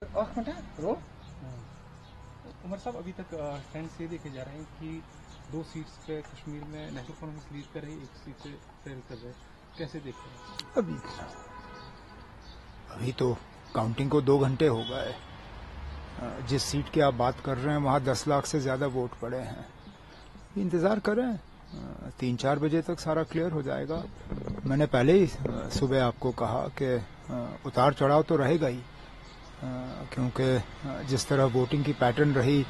उमर साहब, अभी तक ट्रेंड से देखे जा रहे हैं कि 2 सीट्स पे कश्मीर में नेशनल कॉन्फ्रेंस लीड कर रही है, 1 सीट से फेल कर रहे हैं, कैसे देखते हैं? अभी तो काउंटिंग को 2 घंटे हो गए। जिस सीट की आप बात कर रहे हैं वहां 10 लाख से ज्यादा वोट पड़े हैं। इंतजार करें, 3-4 बजे तक सारा क्लियर हो जाएगा। मैंने पहले ही सुबह आपको कहा कि उतार चढ़ाव तो रहेगा ही, क्योंकि जिस तरह वोटिंग की पैटर्न रही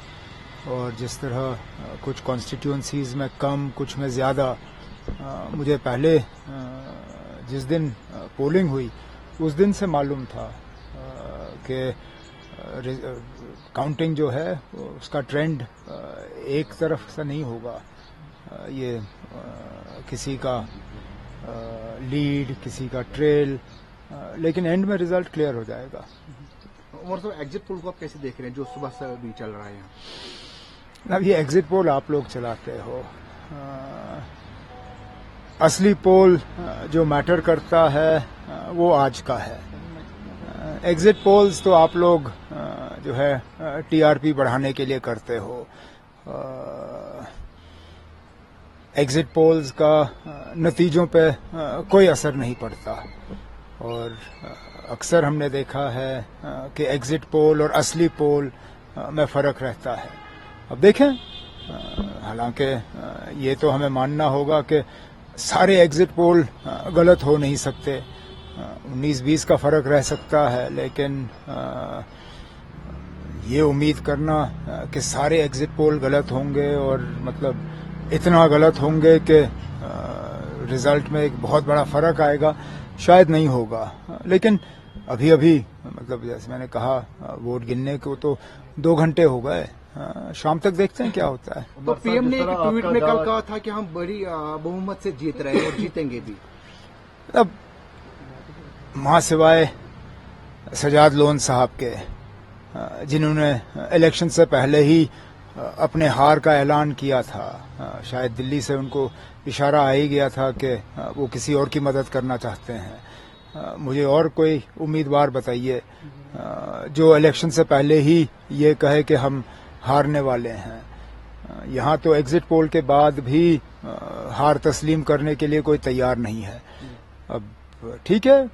और जिस तरह कुछ कॉन्स्टिट्यूएंसीज में कम, कुछ में ज्यादा, मुझे पहले जिस दिन पोलिंग हुई उस दिन से मालूम था कि काउंटिंग जो है उसका ट्रेंड एक तरफ से नहीं होगा। ये किसी का लीड, किसी का ट्रेल, लेकिन एंड में रिजल्ट क्लियर हो जाएगा। और तो एग्जिट पोल को आप कैसे देख रहे हैं जो सुबह से भी चल रहा है यहाँ? अब ये एग्जिट पोल आप लोग चलाते हो, असली पोल जो मैटर करता है वो आज का है। एग्जिट पोल्स तो आप लोग जो है टीआरपी बढ़ाने के लिए करते हो। एग्जिट पोल्स का नतीजों पे कोई असर नहीं पड़ता, और अक्सर हमने देखा है कि एग्जिट पोल और असली पोल में फर्क रहता है। अब देखें, हालांकि ये तो हमें मानना होगा कि सारे एग्जिट पोल गलत हो नहीं सकते, 19-20 का फर्क रह सकता है, लेकिन ये उम्मीद करना कि सारे एग्जिट पोल गलत होंगे और मतलब इतना गलत होंगे कि रिजल्ट में एक बहुत बड़ा फर्क आएगा, शायद नहीं होगा। लेकिन अभी अभी मतलब जैसे मैंने कहा, वोट गिनने को तो 2 घंटे हो गए, शाम तक देखते हैं क्या होता है। तो पीएम ने एक ट्वीट में कल कहा था कि हम बड़ी बहुमत से जीत रहे हैं और जीतेंगे भी। अब मां सिवाय सजाद लोन साहब के, जिन्होंने इलेक्शन से पहले ही अपने हार का ऐलान किया था, शायद दिल्ली से उनको इशारा आ ही गया था कि वो किसी और की मदद करना चाहते हैं। मुझे और कोई उम्मीदवार बताइए जो इलेक्शन से पहले ही ये कहे कि हम हारने वाले हैं। यहाँ तो एग्जिट पोल के बाद भी हार तस्लीम करने के लिए कोई तैयार नहीं है। अब ठीक है,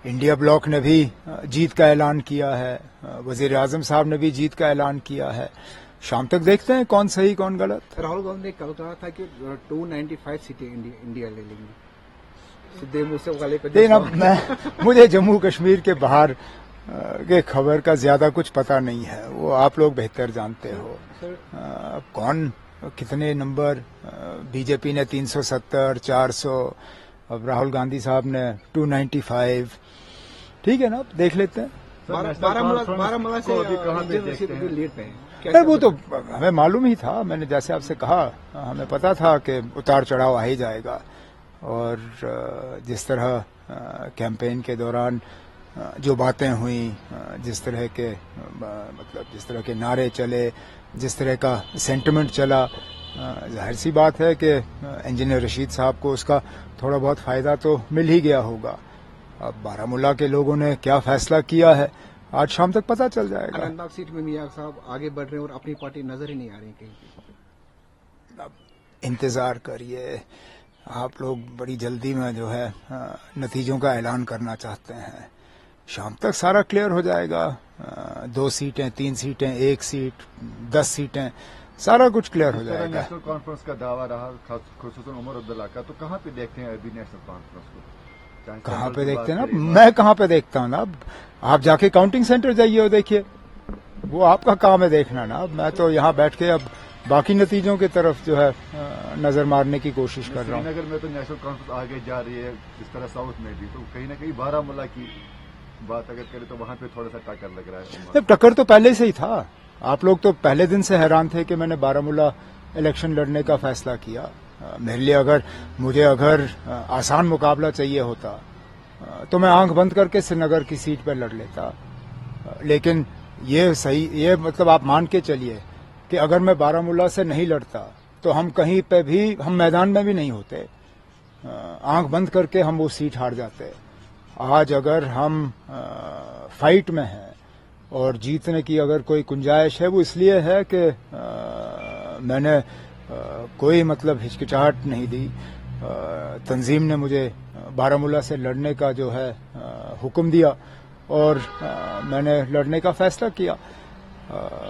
इंडिया ब्लॉक ने भी जीत का ऐलान किया है, वजीर आजम साहब ने भी जीत का ऐलान किया है। शाम तक देखते हैं कौन सही कौन गलत। राहुल गांधी ने कल कहा था कि 295 सीटें इंडिया ले लेंगी। सीधे मुझसे वाले मुझे जम्मू कश्मीर के बाहर के खबर का ज्यादा कुछ पता नहीं है, वो आप लोग बेहतर जानते हो। कौन कितने नंबर, बीजेपी ने 370, 400, अब राहुल गांधी साहब ने 295, ठीक है ना, देख लेते हैं। बारामूला से लीड पे है। वो तो हमें मालूम ही था, मैंने जैसे आपसे कहा, हमें पता था कि उतार चढ़ाव आ ही जाएगा। और जिस तरह कैंपेन के दौरान जो बातें हुई, जिस तरह के मतलब जिस तरह के नारे चले, जिस तरह का सेंटिमेंट चला, जाहिर सी बात है कि इंजीनियर रशीद साहब को उसका थोड़ा बहुत फायदा तो मिल ही गया होगा। अब बारामूला के लोगों ने क्या फैसला किया है आज शाम तक पता चल जाएगा। अनंतनाग सीट में मियां साहब आगे बढ़ रहे हैं और अपनी पार्टी नजर ही नहीं आ रही कहीं। अब इंतजार करिए, आप लोग बड़ी जल्दी में जो है नतीजों का ऐलान करना चाहते हैं। शाम तक सारा क्लियर हो जाएगा। 2 सीटें, 3 सीटें, 1 सीट, 10 सीटें, सारा कुछ क्लियर हो जाएगा। नेशनल कॉन्फ्रेंस का दावा रहा खुसूसन उमर अब्दुल्ला का, तो कहाँ पे देखते हैं अभी नेशनल कॉन्फ्रेंस को? कहाँ पे देखते हैं ना, मैं कहाँ पे देखता हूँ ना, आप जाके काउंटिंग सेंटर जाइए और देखिए, वो आपका काम है देखना ना। मैं तो यहाँ बैठ के अब बाकी नतीजों की तरफ जो है नजर मारने की कोशिश कर रहा हूँ। श्रीनगर में तो नेशनल कॉन्फ्रेंस आगे जा रही है, इस तरह साउथ में भी, तो कहीं ना कहीं बारामूला की बात अगर करें तो वहां पे थोड़ा सा टक्कर लग रहा है। टक्कर तो पहले से ही था। आप लोग तो पहले दिन से हैरान थे कि मैंने बारामूला इलेक्शन लड़ने का फैसला किया। मेरे लिए मुझे अगर आसान मुकाबला चाहिए होता तो मैं आंख बंद करके श्रीनगर की सीट पर लड़ लेता, लेकिन ये मतलब आप मान के चलिए कि अगर मैं बारामूला से नहीं लड़ता तो हम कहीं पे भी, हम मैदान में भी नहीं होते, आंख बंद करके हम वो सीट हार जाते। आज अगर हम फाइट में हैं और जीतने की अगर कोई गुंजाइश है वो इसलिए है कि मैंने कोई मतलब हिचकिचाहट नहीं दी। तंजीम ने मुझे बारामूला से लड़ने का जो है हुक्म दिया और मैंने लड़ने का फैसला किया।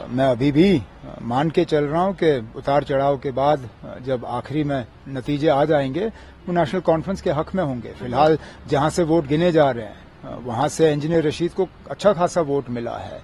मैं अभी भी मान के चल रहा हूं कि उतार चढ़ाव के बाद जब आखिरी में नतीजे आ जाएंगे वो नेशनल कॉन्फ्रेंस के हक में होंगे। फिलहाल जहां से वोट गिने जा रहे हैं वहां से इंजीनियर रशीद को अच्छा खासा वोट मिला है,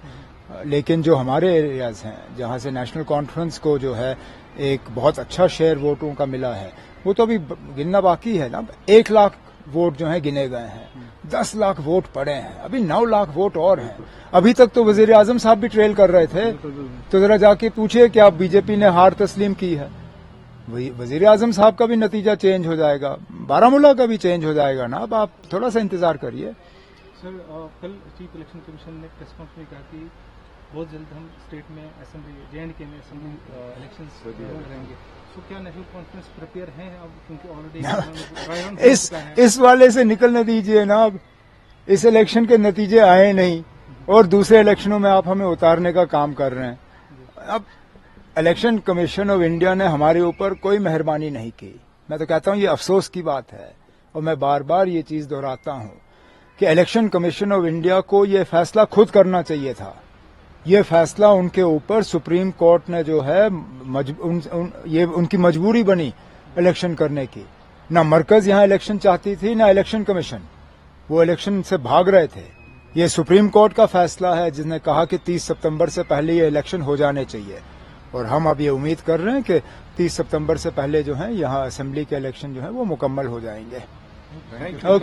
लेकिन जो हमारे एरियाज हैं जहां से नेशनल कॉन्फ्रेंस को जो है एक बहुत अच्छा शेयर वोटों का मिला है वो तो अभी गिनना बाकी है ना। 1 लाख वोट जो है गिने गए हैं, 10 लाख वोट पड़े हैं, अभी 9 लाख वोट और हैं। अभी तक तो वजीर आजम साहब भी ट्रेल कर रहे थे, तो जरा जाके पूछिए कि आप बीजेपी ने हार तस्लीम की है। वजीर आजम साहब का भी नतीजा चेंज हो जाएगा, बारामूला का भी चेंज हो जाएगा ना। अब आप थोड़ा सा इंतजार करिए। सर कल चीफ इलेक्शन कमीशन ने प्रेस कॉन्फ्रेंस में कहा कि बहुत जल्द हम स्टेट में असेंबली JNK में असेंबली इलेक्शंस रहेंगे। तो क्या नेशनल कॉन्फ्रेंस प्रिपेयर है अब, क्योंकि ऑलरेडी इस वाले से निकलने दीजिए ना। अब इस इलेक्शन के नतीजे आए नहीं और दूसरे इलेक्शनों में आप हमें उतारने का काम कर रहे हैं। अब इलेक्शन कमीशन ऑफ इंडिया ने हमारे ऊपर कोई मेहरबानी नहीं की। मैं तो कहता हूं ये अफसोस की बात है और मैं बार बार ये चीज दोहराता हूं कि इलेक्शन कमीशन ऑफ इंडिया को ये फैसला खुद करना चाहिए था। ये फैसला उनके ऊपर सुप्रीम कोर्ट ने जो है ये उनकी मजबूरी बनी इलेक्शन करने की। ना मरकज यहां इलेक्शन चाहती थी ना इलेक्शन कमीशन, वो इलेक्शन से भाग रहे थे। ये सुप्रीम कोर्ट का फैसला है जिसने कहा कि 30 सितंबर से पहले ये इलेक्शन हो जाने चाहिए और हम अब ये उम्मीद कर रहे हैं कि 30 सितंबर से पहले जो है यहाँ असेंबली के इलेक्शन जो है वो मुकम्मल हो जाएंगे।